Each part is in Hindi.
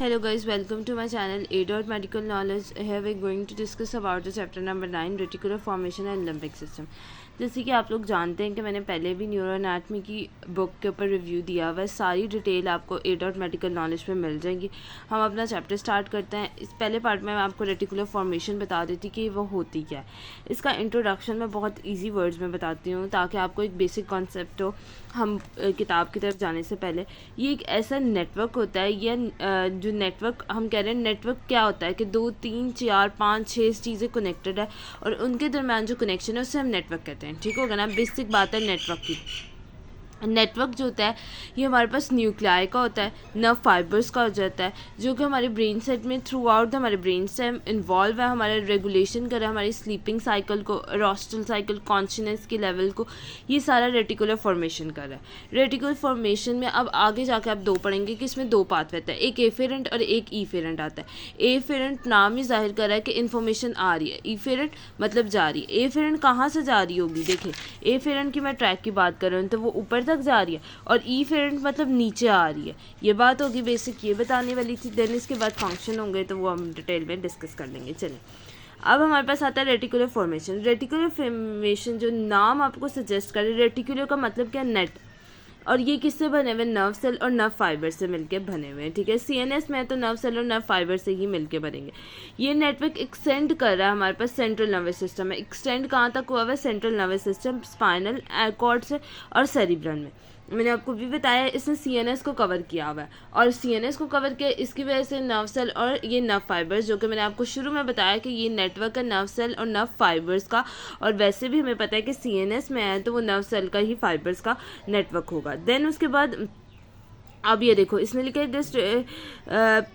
Hello guys, welcome to my channel A. Medical Knowledge. Here we're going to discuss about the chapter number 9 reticular formation and limbic system. जैसे कि आप लोग जानते हैं कि मैंने पहले भी न्यूरो एनाटमी की बुक के ऊपर रिव्यू दिया हुआ है, सारी डिटेल आपको A. मेडिकल नॉलेज में मिल जाएंगी। हम अपना चैप्टर स्टार्ट करते हैं। इस पहले पार्ट में मैं आपको रेटिकुलर फॉर्मेशन बता देती कि वो होती क्या है। इसका इंट्रोडक्शन मैं बहुत ईजी वर्ड्स में बताती हूँ ताकि आपको एक बेसिक कॉन्सेप्ट हो हम किताब की तरफ जाने से पहले। ये एक ऐसा नेटवर्क होता है, यह जो नेटवर्क हम कह रहे हैं, नेटवर्क क्या होता है कि 2 3 4 5 6 चीज़ें कनेक्टेड है और उनके दरम्यान जो कनेक्शन है उससे हम नेटवर्क कहते हैं। ठीक होगा ना, बेसिक बात है नेटवर्क की। नेटवर्क जो होता है ये हमारे पास न्यूक्लियाई का होता है, नर्व फाइबर्स का हो जाता है, जो कि हमारे ब्रेन सेट में थ्रू आउट हमारे ब्रेन स्टेम इन्वॉल्व है, हमारे रेगुलेशन कर रहा है, हमारी स्लीपिंग साइकिल को, रोस्टल साइकिल, कॉन्शियसनेस के लेवल को, ये सारा रेटिकुलर फॉर्मेशन कर रहा है। रेटिकुलर फॉर्मेशन में अब आगे जाके आप दो पढ़ेंगे कि इसमें दो पाथ रहता है, एक एफेरेंट और एक ईफेरेंट आता है। एफेरेंट नाम ही जाहिर कर रहा है कि इन्फॉर्मेशन आ रही है, ईफेरेंट मतलब जा रही है। एफेरेंट कहाँ से जा रही होगी, देखिए एफेरेंट की मैं ट्रैक की बात कर रहा हूँ तो वो ऊपर तक जा रही है और ईफेरेंट मतलब नीचे आ रही है। ये बात होगी, बेसिक ये बताने वाली थी। देन इसके बाद फंक्शन होंगे तो वो हम डिटेल में डिस्कस कर लेंगे। चलें, अब हमारे पास आता है रेटिकुलर फॉर्मेशन। रेटिकुलर फॉर्मेशन जो नाम आपको सजेस्ट करे, रेटिकुलर का मतलब क्या, नेट, और ये किससे बने हुए, नर्व सेल और नर्व फाइबर से मिलके बने हुए हैं। ठीक है, सीएनएस में तो नर्व सेल और नर्व फाइबर से ही मिलके बनेंगे। ये नेटवर्क एक्सटेंड कर रहा है हमारे पास सेंट्रल नर्वस सिस्टम में। एक्सटेंड कहाँ तक हुआ है, central nervous system, spinal cord से और सेरिब्रम में। मैंने आपको भी बताया इसने सीएनएस को कवर किया हुआ है और सीएनएस को कवर किया इसकी वजह से नर्व सेल और ये नर्व फाइबर्स, जो कि मैंने आपको शुरू में बताया कि ये नेटवर्क है नर्व सेल और नर्व फाइबर्स का, और वैसे भी हमें पता है कि सीएनएस में है तो वो नर्व सेल का ही फाइबर्स का नेटवर्क होगा। देन उसके बाद अब ये देखो इसने लिखा है this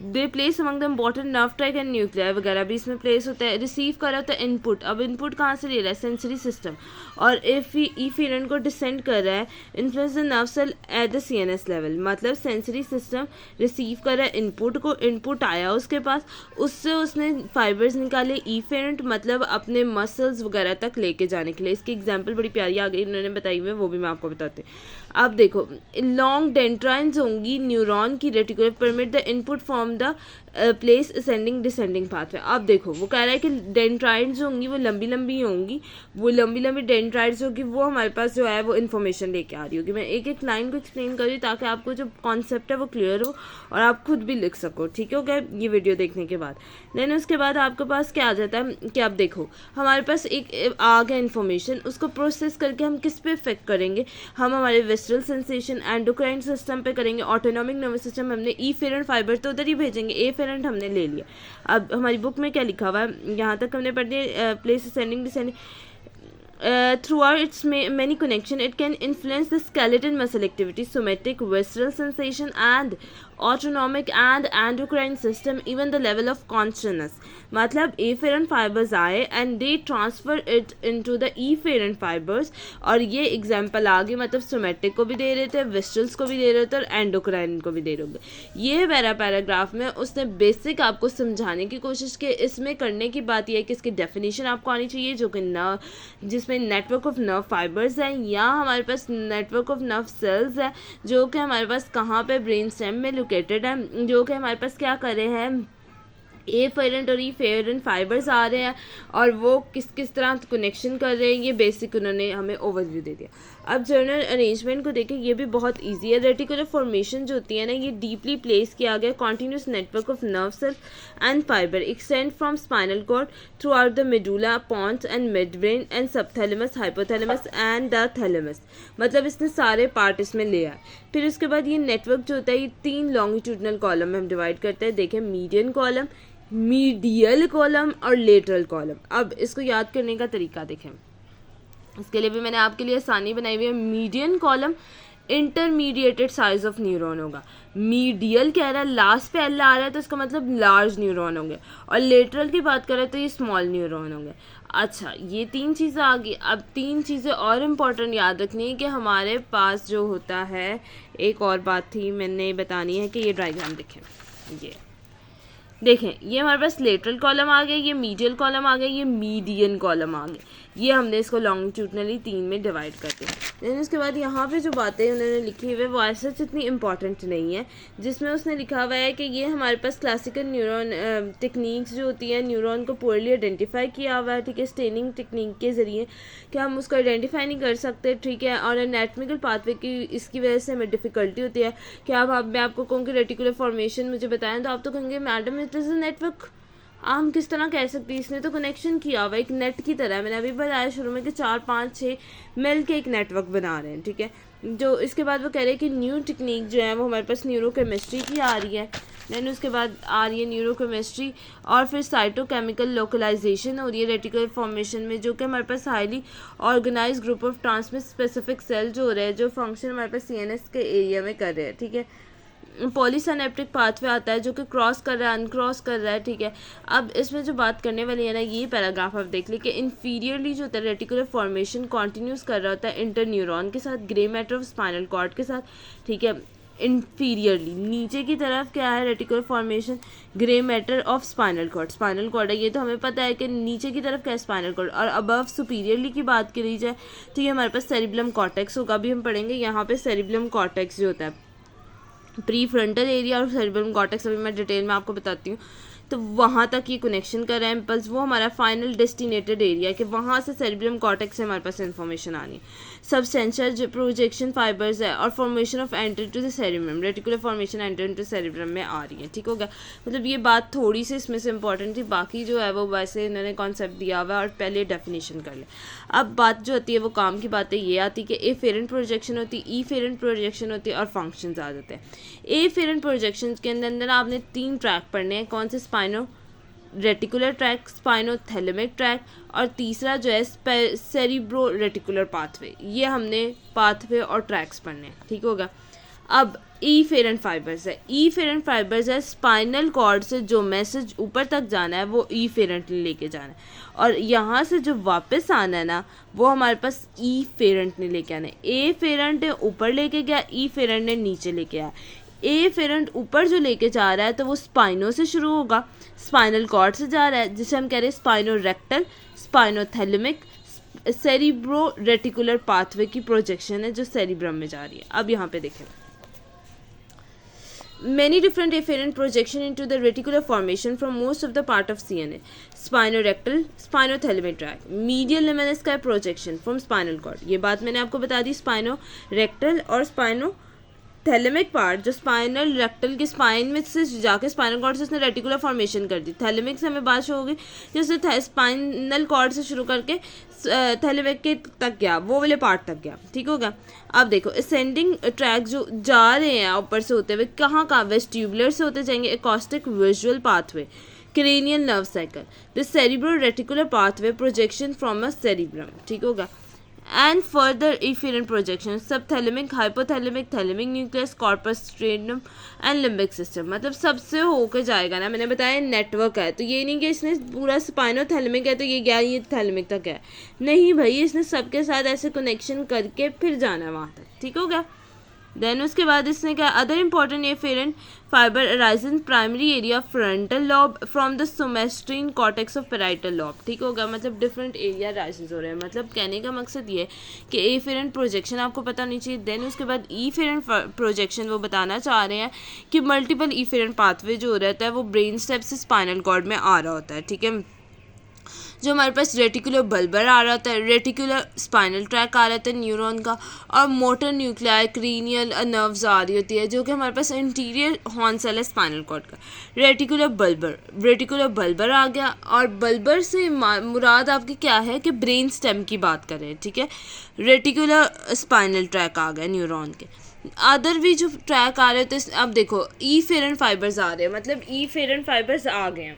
they place among the important nerve track and nuclear वगैरह भी इसमें प्लेस होता है। रिसीव कर रहा होता है इनपुट, अब इनपुट कहाँ से ले रहा है, सेंसरी सिस्टम, और ईफेरेंट को डिसेंड कर रहा है influence the nerve cell at the CNS level. मतलब सेंसरी सिस्टम रिसीव कर रहा है इनपुट को, इनपुट आया उसके पास, उससे उसने फाइबर्स निकाले ईफेरेंट मतलब अपने मसल्स वगैरह तक लेके जाने के लिए। इसकी एग्जाम्पल बड़ी प्यारी आ गई इन्होंने बताई हुई है, वो भी मैं आपको बताती हूँ। अब देखो लॉन्ग डेंड्राइन्स होंगी न्यूरॉन की reticular permit the input from the place ascending descending pathway. अब देखो वो कह रहा है कि डेंड्राइड्स होंगी वो लंबी लंबी होंगी, वो लंबी लंबी डेंड्राइड्स होगी, वो हमारे पास जो है वो इन्फॉर्मेशन लेके आ रही होगी। मैं एक एक लाइन को एक्सप्लेन कर रही हूँ ताकि आपको जो कॉन्सेप्ट है वो क्लियर हो और आप खुद भी लिख सको। ठीक है, क्या ये वीडियो देखने के बाद। देन उसके बाद आपके पास क्या आ जाता है कि आप देखो हमारे पास एक आ गया इन्फॉर्मेशन, उसको प्रोसेस करके हम किस पे इफेक्ट करेंगे, हम हमारे विस्ट्रल सेंसेशन एंडोक्राइन सिस्टम पे करेंगे। ऑटोनॉमिक नर्वस सिस्टम हमने ईफेरेंट फाइबर तो उधर ही भेजेंगे, एफेरेंट हमने ले लिया। अब हमारी बुक में क्या लिखा हुआ है, यहाँ तक हमने पढ़ दिया, place ascending descending throughout its many connection it can influence the skeletal muscle activity, somatic, visceral sensation and autonomic and endocrine system, even the level of consciousness। मतलब efferent fibers आए and they transfer it into the efferent fibers, और ये एग्जाम्पल आगे मतलब सोमेटिक को भी दे रहे थे, विस्ट्रल्स को भी दे रहे थे और एंडोक्राइन को भी दे रहे होंगे। ये पैराग्राफ में उसने बेसिक आपको समझाने की कोशिश की। इसमें करने की बात यह है कि इसकी डेफिनेशन आपको आनी चाहिए, जो कि जिसमें नेटवर्क ऑफ नर्व फाइबर्स हैं या हमारे पास नेटवर्क ऑफ नर्व सेल्स है, जो कि हमारे पास कहाँ पे, ब्रेन स्टेम में लोकेटेड है, जो कि हमारे पास क्या कर रहे हैं, एफेरेंट और ईफेरेंट फाइबर्स आ रहे हैं और वो किस किस तरह कनेक्शन कर रहे हैं, ये बेसिक उन्होंने हमें ओवरव्यू दे दिया। अब जर्नल अरेंजमेंट को देखें, ये भी बहुत इजी है। रेटिकुलर फॉर्मेशन जो होती है ना, ये डीपली प्लेस किया गया continuous network of nerve cell and fibre extend from spinal cord throughout the medulla, pons and midbrain and subthalamus, hypothalamus and the thalamus. मतलब इसने सारे पार्ट इसमें लिया है। फिर उसके बाद ये नेटवर्क जो होता है ये 3 लॉन्गिट्यूडनल कॉलम में हम डिवाइड करते हैं। देखें मीडियन कॉलम, मीडियल कॉलम और लेटरल कॉलम। अब इसको याद करने का तरीका देखें, इसके लिए भी मैंने आपके लिए आसानी बनाई हुई है। Median column intermediated size of neuron होगा, मीडियल कह रहा है लास्ट पे एल आ रहा है तो इसका मतलब लार्ज न्यूरॉन होंगे, और लेटरल की बात कर रहे हैं तो ये स्मॉल न्यूरॉन होंगे। अच्छा, ये 3 चीज़ें आ गई। अब 3 चीज़ें और इम्पॉर्टेंट याद रखनी है कि हमारे पास जो होता है, एक और बात थी मैंने बतानी है कि ये डायग्राम देखें, ये देखें, ये हमारे पास लेटरल कॉलम आ गए, ये मीडियल कॉलम आ गए, ये मीडियन कॉलम आ गए। ये हमने इसको लॉन्गिट्यूडनली 3 में डिवाइड करते हैं। देन उसके बाद यहाँ पे जो बातें उन्होंने लिखी हुई है वो ऐसा इतनी इंपॉर्टेंट नहीं है, जिसमें उसने लिखा हुआ है कि ये हमारे पास क्लासिकल न्यूरॉन टेक्निक्स जो होती है, न्यूरॉन को पोरली आइडेंटिफाई किया हुआ है, ठीक है, स्टेनिंग टेक्निक के ज़रिए कि हम उसको आइडेंटिफाई नहीं कर सकते, ठीक है, और एनाटॉमिकल पाथवे की इसकी वजह से हमें डिफ़िकल्टी होती है कि अब मैं आपको कहूँ कि रेटिकुलर फॉर्मेशन मुझे बताएं तो आप तो कहेंगे madam it is a network. हम किस तरह कह सकते हैं, इसने तो कनेक्शन किया हुआ एक नेट की तरह। मैंने अभी बताया शुरू में कि 4 5 6 मिल के एक नेटवर्क बना रहे हैं, ठीक है। जो इसके बाद वो कह रहे हैं कि न्यू टेक्निक जो है वो हमारे पास न्यूरोकेमिस्ट्री की आ रही है। देन उसके बाद आ रही है न्यूरोकेमिस्ट्री और फिर साइटोकेमिकल लोकलाइजेशन हो रही है रेटिकुलर फॉर्मेशन में, जो कि हमारे पास highly organise group of transmit specific cell जो हो रहे हैं, जो फंक्शन हमारे पास CNS के एरिया में कर रहे हैं, ठीक है। पॉलीसिनेप्टिक पाथवे आता है जो कि क्रॉस कर रहा है, अनक्रॉस कर रहा है, ठीक है। अब इसमें जो बात करने वाली है ना, ये पैराग्राफ आप देख लीजिए कि इन्फीरियरली जो होता है रेटिकुलर फॉर्मेशन कॉन्टिन्यूस कर रहा होता है इंटरन्यूरॉन के साथ, grey matter of spinal cord के साथ, ठीक है। इन्फीरियरली नीचे की तरफ क्या है reticular formation, grey matter of spinal cord है, ये तो हमें पता है कि नीचे की तरफ क्या है स्पाइनल कॉर्ड। और अबव सुपीरियरली की बात करी जाए तो ये हमारे पास सेरिब्लम कॉर्टेक्स होगा, अभी हम पढ़ेंगे यहाँ पे सेरिब्लम कॉर्टेक्स जो होता है, प्री फ्रंटल एरिया और सेरिब्रम कॉर्टेक्स अभी मैं डिटेल में आपको बताती हूँ। तो वहाँ तक ये कनेक्शन कर रहे हैं इम्पल्स, वो हमारा फाइनल डेस्टिनेटेड एरिया कि वहाँ से सेरिब्रम कॉर्टेक्स से हमारे पास इन्फॉर्मेशन आनी है। सबस्टेंशियल जो प्रोजेक्शन फाइबर्स है और formation of enter to the cerebrum, reticular formation enter to cerebrum में आ रही है, ठीक हो गया। मतलब ये बात थोड़ी सी इसमें से इंपॉर्टेंट थी, बाकी जो है वो वैसे इन्होंने कॉन्सेप्ट दिया हुआ है और पहले डेफिनेशन कर ले। अब बात जो होती है वो काम की बातें ये आती है कि एफेरेंट प्रोजेक्शन होती है, ईफेरेंट प्रोजेक्शन होती है और फंक्शंस आ जाते हैं। एफेरेंट प्रोजेक्शन के अंदर आपने 3 ट्रैक पढ़ने हैं, कौन से, स्पाइनो रेटिकुलर ट्रैक, स्पाइनोथैलेमिक ट्रैक और तीसरा जो है सेरिब्रो रेटिकुलर पाथवे। ये हमने पाथवे और ट्रैक्स पढ़ने हैं, ठीक होगा। अब ईफेरेंट फाइबर्स है, ईफेरेंट फाइबर्स है स्पाइनल कॉर्ड से जो मैसेज ऊपर तक जाना है वो ईफेरेंट ने लेके जाना है, और यहाँ से जो वापस आना है ना वो हमारे पास ईफेरेंट ने लेके आना है। एफेरेंट ने ऊपर लेके गया, ईफेरेंट ने नीचे लेके आया। एफेरेंट ऊपर जो लेके जा रहा है तो वो स्पाइनो से शुरू होगा, स्पाइनल कॉर्ड से जा रहा है, जिसे हम कह रहे हैं spinotectal, spinothalamic, cerebro reticular pathway की प्रोजेक्शन है जो सेरिब्रम में जा रही है। अब यहाँ पे देखें, many different afferent projection into the reticular formation from most of the part of CNS, spinorectal, spinothalamic tract, medial lemniscus का projection from spinal cord। ये बात मैंने आपको बता दी, स्पाइनोरेक्टल और स्पाइनोथैलेमिक पार्ट जो स्पाइनल रेक्टल के स्पाइन में से जाके स्पाइनल कॉर्ड से उसने रेटिकुलर फॉर्मेशन कर दी। थैलेमिक से हमें बात शुरू होगी कि उसने स्पाइनल कॉर्ड से शुरू करके थैलेमिक के तक गया, वो वाले पार्ट तक गया, ठीक होगा। अब देखो असेंडिंग ट्रैक जो जा रहे हैं ऊपर से होते हुए कहाँ वेस्टिब्युलर से होते जाएंगे, acoustic visual pathway, cranial nerve cycle, the cerebro reticular pathway projection from a cerebrum, ठीक होगा। And further efferent projection subthalamic, hypothalamic, thalamic nucleus, corpus striatum and limbic system. मतलब सबसे होकर जाएगा ना, मैंने बताया नेटवर्क है, तो ये नहीं कि इसने पूरा स्पाइनोथैलेमिक है तो ये गया ये थैलेमिक तक है, नहीं भाई, इसने सबके साथ ऐसे कनेक्शन करके फिर जाना है वहाँ तक, ठीक हो गया। देन उसके बाद इसने क्या, other important efferent fibre arise in primary area frontal lobe from the somesthetic cortex of parietal lobe, ठीक होगा। मतलब डिफरेंट एरिया राइजेस हो रहे हैं, मतलब कहने का मकसद ये है कि एफेरेंट प्रोजेक्शन आपको पता होनी चाहिए। देन उसके बाद ईफेरेंट प्रोजेक्शन वो बताना चाह रहे हैं कि मल्टीपल ईफेरेंट पाथवे जो रहता है वो ब्रेन स्टेप से स्पाइनल कॉर्ड में आ रहा होता है, ठीक है। जो हमारे पास रेटिकुलर बल्बर आ रहा होता है, रेटिकुलर स्पाइनल ट्रैक आ रहा था न्यूरॉन का, और मोटर न्यूक्लियाई क्रीनियल नर्व्स आ रही होती है जो कि हमारे पास इंटीरियर हॉर्न सेल है स्पाइनल कॉर्ड का। रेटिकुलर बल्बर आ गया, और बल्बर से मुराद आपकी क्या है कि ब्रेन स्टेम की बात करें, ठीक है। रेटिकुलर स्पाइनल ट्रैक आ गया न्यूरॉन के। अदर भी जो ट्रैक आ रहे थे, अब देखो ईफेरेंट फाइबर्स आ रहे हैं, मतलब ईफेरेंट फाइबर्स आ गए हैं,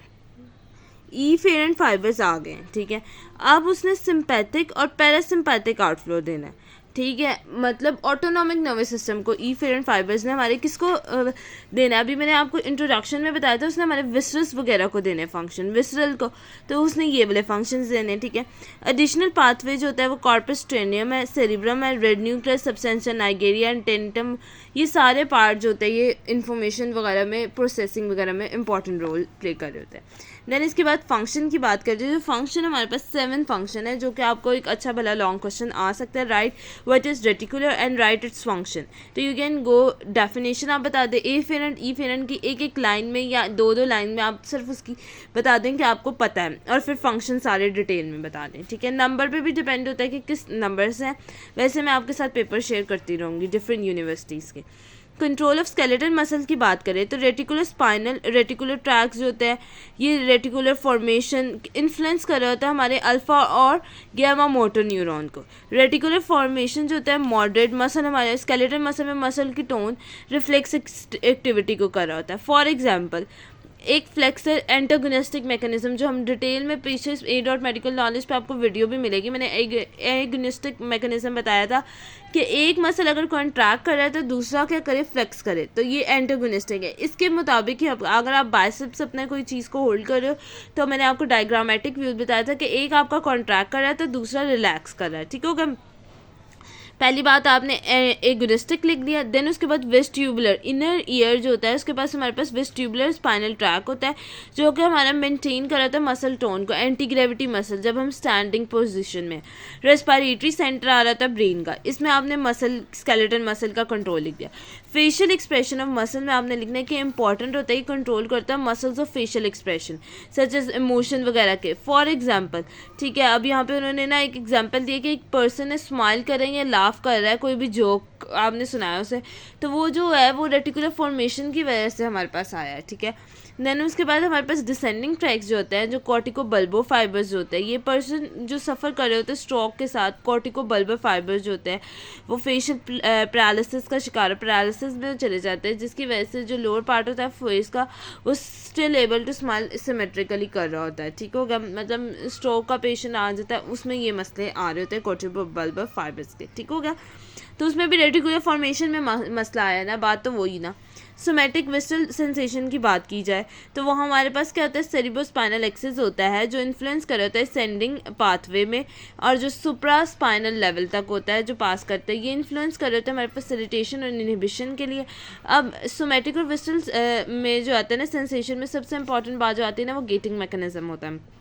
ईफेरेंट फाइबर्स आ गए हैं, ठीक है। अब उसने सिंपैथिक और पैरासिम्पैथिक आउटफ्लो देना है, ठीक है, मतलब ऑटोनॉमिक नर्वस सिस्टम को ईफेरेंट फाइबर्स ने हमारे किसको देना है, अभी मैंने आपको इंट्रोडक्शन में बताया था, उसने हमारे विसरल्स वगैरह को देने फंक्शन, विसरल को, तो उसने ये वाले फंक्शंस देने, ठीक है। एडिशनल पाथवे जो होता है वो कॉर्पस ट्रेनियम है, सेरिब्रम है, red nucleus substance nigra and टेंटम, ये सारे पार्ट जो होते हैं ये इन्फॉर्मेशन वगैरह में, प्रोसेसिंग वगैरह में इंपॉर्टेंट रोल प्ले कर रहे होते हैं। देन इसके बाद फंक्शन की बात करते हैं, जो फंक्शन हमारे पास 7 फंक्शन है, जो कि आपको एक अच्छा भला लॉन्ग क्वेश्चन आ सकता है, right what is reticular and right its function. तो यू कैन गो डेफिनेशन आप बता दें एफेरेंट ईफेरेंट की एक एक लाइन में या दो लाइन में, आप सिर्फ उसकी बता दें कि आपको पता है, और फिर फंक्शन सारे डिटेल में बता दें, ठीक है। नंबर पे भी डिपेंड होता है कि किस नंबर से हैं, वैसे मैं आपके साथ पेपर शेयर करती रहूँगी डिफरेंट यूनिवर्सिटीज़ के। कंट्रोल ऑफ स्केलेटल मसल की बात करें तो रेटिकुलर स्पाइनल रेटिकुलर ट्रैक्स जो होते हैं, ये रेटिकुलर फॉर्मेशन इन्फ्लुएंस कर रहा होता है हमारे अल्फा और गैमा मोटर न्यूरॉन को। रेटिकुलर फॉर्मेशन जो होता है मॉडरेट मसल, हमारे स्केलेटल मसल में मसल की टोन रिफ्लेक्स एक्टिविटी को कर रहा होता है। फॉर एग्जाम्पल एक फ्लेक्सर एंटागोनिस्टिक मैकेनिज्म, जो हम डिटेल में पीछे ए डॉट मेडिकल नॉलेज पे आपको वीडियो भी मिलेगी, मैंने एगोनिस्टिक मैकेनिज्म बताया था कि एक मसल अगर कॉन्ट्रैक्ट कर रहा है तो दूसरा क्या करे, फ्लेक्स करे, तो ये एंटागोनिस्टिक है। इसके मुताबिक ही अगर आप बाइसेप्स अपने कोई चीज़ को होल्ड कर रहे हो, तो मैंने आपको डायग्रामेटिक व्यू बताया था कि एक आपका कॉन्ट्रैक्ट कर रहा है तो दूसरा रिलैक्स कर रहा है, ठीक होगा। पहली बात आपने एगोनिस्टिक लिख दिया। देन उसके बाद वेस्ट्यूबुलर इनर ईयर जो होता है, उसके पास हमारे पास वेस्ट्यूबुलर स्पाइनल ट्रैक होता है, जो कि हमारा मेंटेन कर रहा था मसल टोन को, एंटी ग्रेविटी मसल, जब हम स्टैंडिंग पोजीशन में। रेस्पिरेटरी सेंटर आ रहा था ब्रेन का, इसमें आपने मसल स्केलेटन मसल का कंट्रोल लिख दिया। फेशियल एक्सप्रेशन ऑफ मसल में आपने लिखना है कि इंपॉर्टेंट होता है, कंट्रोल करता है muscles of facial expression such as emotion वगैरह के। फॉर एग्जाम्पल, ठीक है, अब यहाँ पे उन्होंने ना एक एग्जाम्पल दिया कि एक पर्सन है स्माइल कर रहे हैं या लाफ कर रहा है, कोई भी जोक आपने सुनाया उसे, तो वो जो है वो रेटिकुलर फॉर्मेशन की वजह से हमारे पास आया है, ठीक है। देन उसके बाद हमारे पास डिसेंडिंग ट्रैक्स जो होते हैं, जो कॉर्टिको बल्बो फाइबर्स जो होते हैं, ये पर्सन जो सफ़र कर रहे होते हैं स्ट्रोक के साथ, कॉर्टिको बल्बो फाइबर्स जो होते हैं वो फेशियल पैरालिसिस का शिकार, पैरालिसिस में चले जाते हैं, जिसकी वजह से जो लोअर पार्ट होता है फेस का, वो still able to smile symmetrically कर रहा होता है, ठीक होगा। मतलब स्ट्रोक का पेशेंट आ जाता है, उसमें ये मसले आ रहे होते हैं कॉर्टिको बल्बो फाइबर्स के, ठीक होगा। तो उसमें भी रेटिकुलर फॉर्मेशन में मसला आया ना, बात तो वही ना। सोमैटिक विस्टल सेंसेशन की बात की जाए तो वो हमारे पास क्या होता है, सेरिब्रोस्पाइनल एक्सिस होता है, जो इन्फ्लुएंस कर होता है सेंडिंग पाथवे में, और जो सुप्रा स्पाइनल लेवल तक होता है जो पास करता है, ये इन्फ्लुएंस कर होता है हमारे पास फैसिलिटेशन और इनहिबिशन के लिए। अब सोमैटिक और विस्टल में जो आता है ना सेंसेशन में, सबसे इंपॉर्टेंट बात जो आती है ना, वो गेटिंग मैकेनिज्म होता है।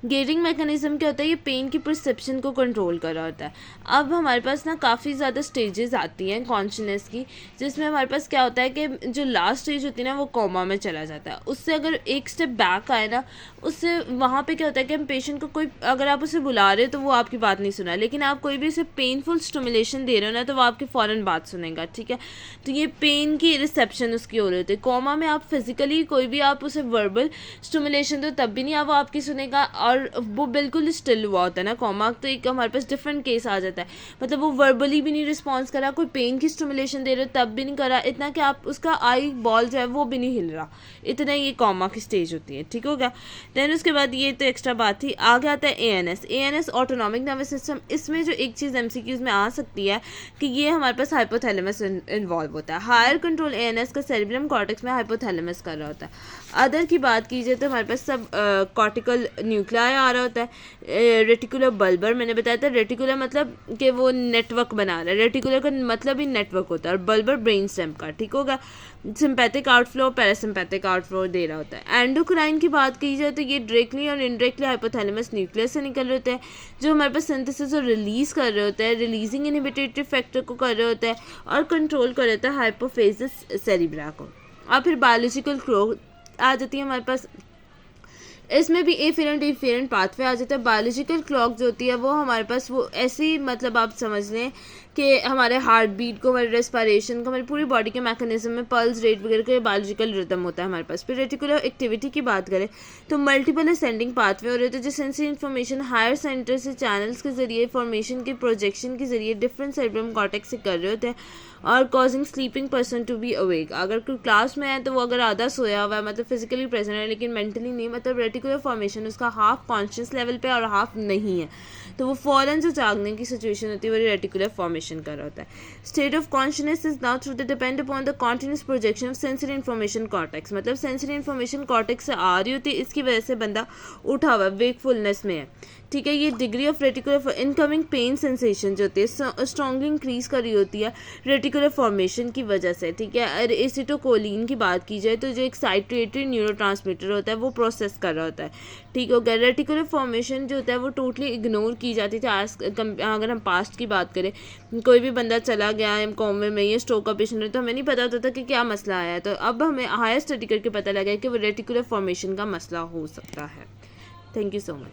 गेटिंग मैकेनिज्म क्या होता है, ये पेन की परसेप्शन को कंट्रोल कर रहा होता है। अब हमारे पास ना काफ़ी ज़्यादा स्टेजेस आती हैं कॉन्शियसनेस की, जिसमें हमारे पास क्या होता है कि जो लास्ट स्टेज होती है ना वो कोमा में चला जाता है। उससे अगर एक स्टेप बैक आए ना, उससे वहाँ पे क्या होता है कि हम पेशेंट को कोई, अगर आप उसे बुला रहे हो तो वो आपकी बात नहीं सुना, लेकिन आप कोई भी उसे पेनफुल स्टिमुलेशन दे रहे हो ना तो वो आपकी फ़ौरन बात सुनेगा, ठीक है। तो ये पेन की रिसेप्शन उसकी हो रही होती है। कोमा में आप फिजिकली कोई भी आप उसे वर्बल स्टिमुलेशन दो तब भी नहीं वो आपकी सुनेगा, और वो बिल्कुल स्टिल हुआ होता है ना कोमा, तो एक हमारे पास डिफरेंट केस आ जाता है, मतलब वो वर्बली भी नहीं रिस्पॉन्स करा, कोई पेन की स्टिमुलेशन दे रहे हो तब भी नहीं करा, इतना कि आप उसका आई बॉल जो है वो भी नहीं हिल रहा, इतना ये कोमा की स्टेज होती है, ठीक हो गया। देन उसके बाद ये तो एक्स्ट्रा बात थी। आगे आता है एएनएस ऑटोनॉमिक नर्वस सिस्टम। इसमें जो एक चीज़ एमसीक्यूज में आ सकती है कि ये हमारे पास हाइपोथैलेमस इन्वॉल्व होता है। हायर कंट्रोल एएनएस का सेरिब्रम कॉर्टेक्स में हाइपोथैलेमस कर रहा होता है। अदर की बात की जाए तो हमारे पास सब कॉर्टिकल न्यूक्लियाई आ रहा होता है। रेटिकुलर बल्बर मैंने बताया था, रेटिकुलर मतलब कि वो नेटवर्क बना रहा है, रेटिकुलर का मतलब ही नेटवर्क होता है, और बल्बर ब्रेन स्टेम का, ठीक होगा। सिंपैथिक आउटफ्लो पैरासिम्पैथिक आउटफ्लो दे रहा होता है। एंडोक्राइन की बात की जाए तो ये डायरेक्टली और इनडायरेक्टली हाइपोथैलेमस न्यूक्लियस से निकल रहे होते हैं, जो हमारे पास सिंथेसिस और रिलीज़ कर रहे होते हैं, रिलीजिंग इनहिबिटरी फैक्टर को कर रहे होते हैं, और कंट्रोल कर रहे होता है हाइपोफेसिस सेरिब्रा को। और फिर बायोलॉजिकल क्लॉक आ जाती है हमारे पास, इसमें भी एफेरेंट पाथवे आ जाता है। बायोलॉजिकल क्लॉक जो होती है वो हमारे पास वो ऐसी, मतलब आप समझ लें कि हमारे हार्ट बीट को, हमारे रेस्पिरेशन को, हमारी पूरी बॉडी के मैकेनिज्म में पल्स रेट वगैरह का बायोलॉजिकल रिदम होता है हमारे पास। फिर रेटिकुलर एक्टिविटी की बात करें तो मल्टीपल असेंडिंग पाथवे हो रहे थे, जो सेंसरी इन्फॉर्मेशन हायर सेंटर से चैनल्स के जरिए फॉर्मेशन के प्रोजेक्शन के जरिए डिफरेंट सेरेब्रम कॉर्टेक्स से कर रहे होते हैं और causing sleeping person to be awake. अगर कोई क्लास में है तो वो अगर आधा सोया हुआ है, मतलब फिजिकली प्रेजेंट है लेकिन मेंटली नहीं, मतलब रेटिकुलर फॉर्मेशन उसका हाफ कॉन्शियस लेवल पे और हाफ नहीं है, तो वो फ़ौरन जो जागने की सिचुएशन होती है वो रेटिकुलर फॉर्मेशन कर रहा होता है। State of consciousness is now through the depend upon the continuous projection of sensory information cortex, मतलब सेंसरी इन्फॉर्मेशन कॉर्टेक्स से आ रही होती है, इसकी वजह से बंदा उठा हुआ वेकफुलनेस में है। ठीक है, ये degree of reticular incoming pain sensation जो होती है स्ट्रांगली इंक्रीज कर रही होती है रेटिकुलर फॉर्मेशन की वजह से। ठीक है, और एसिटोकोलिन की बात की जाए तो जो एक्साइटेटरी न्यूरोट्रांसमीटर होता है वो प्रोसेस कर रहा होता है। ठीक हो गया, रेटिकुलर फॉर्मेशन जो होता है वो टोटली इग्नोर की जाती थी। अगर हम पास्ट की बात करें, कोई भी बंदा चला गया है कॉमे में या स्ट्रोक का पेशेंट है तो हमें नहीं पता होता था कि क्या मसला आया है, तो अब हमें हायर स्टडी करके पता लगा है कि वो रेटिकुलर फॉर्मेशन का मसला हो सकता है। Thank you so much.